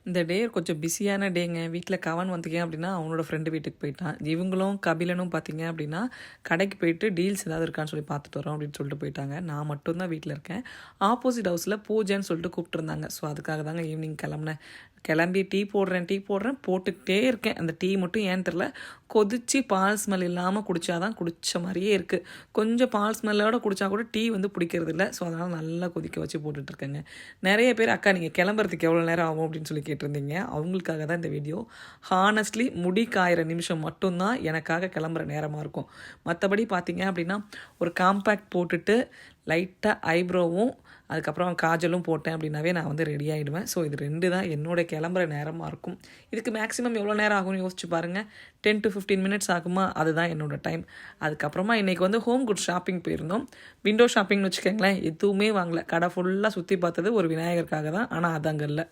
இந்த டே கொஞ்சம் பிஸியான டேங்க. வீட்ல கவன் வந்துக்கேன் அப்படின்னா, அவனோட ஃப்ரெண்டு வீட்டுக்கு போயிட்டான். இவங்களும் கபிலனும் பார்த்தீங்க அப்படின்னா, கடைக்கு போயிட்டு டீல்ஸ் ஏதாவது இருக்கான்னு சொல்லி பார்த்துட்டு வரோம் அப்படின்னு சொல்லிட்டு போயிட்டாங்க. நான் மட்டும் தான் வீட்ல இருக்கேன். ஆப்போசிட் ஹவுஸ்ல பூஜைன்னு சொல்லிட்டு கூப்பிட்டுருந்தாங்க. ஸோ அதுக்காக தாங்க ஈவினிங் கிளம்புனேன். கிளம்பி டீ போடுறேன் போட்டுக்கிட்டே இருக்கேன். அந்த டீ மட்டும் ஏன்னு தெரில, கொதிச்சு பால் ஸ்மெல் இல்லாமல் குடித்தா தான் குடித்த மாதிரியே இருக்குது. கொஞ்சம் பால் ஸ்மெல்லோட குடித்தா கூட டீ வந்து பிடிக்கிறது இல்லை. ஸோ அதனால் நல்லா கொதிக்க வச்சு போட்டுட்ருக்கேங்க. நிறைய பேர் அக்கா நீங்கள் கிளம்புறதுக்கு எவ்வளோ நேரம் ஆகும் அப்படின்னு சொல்லி கேட்டிருந்தீங்க. அவங்களுக்காக தான் இந்த வீடியோ. ஹானஸ்ட்லி முடி காயிற நிமிஷம் மட்டும்தான் எனக்காக கிளம்புற நேரமாக இருக்கும். மற்றபடி பார்த்தீங்க அப்படின்னா ஒரு காம்பேக்ட் போட்டுட்டு லைட்டாக ஐப்ரோவும் அதுக்கப்புறம் காஜலும் போட்டேன் அப்படின்னாவே நான் வந்து ரெடி ஆகிடுவேன். ஸோ இது 2 தான் என்னோட கிளம்புற நேரமாக இருக்கும். இதுக்கு மேக்ஸிமம் எவ்வளோ நேரம் ஆகும்னு யோசிச்சு பாருங்கள். 10 to 15 மினிட்ஸ் ஆகுமா, அதுதான் என்னோடய டைம். அதுக்கப்புறமா இன்றைக்கி வந்து ஹோம் குட் ஷாப்பிங் போயிருந்தோம். விண்டோ ஷாப்பிங்னு வச்சுக்கோங்களேன். எதுவுமே வாங்கலை. கடை ஃபுல்லாக சுற்றி பார்த்தது ஒரு விநாயகருக்காக தான். ஆனால் அது அங்கே இல்லை.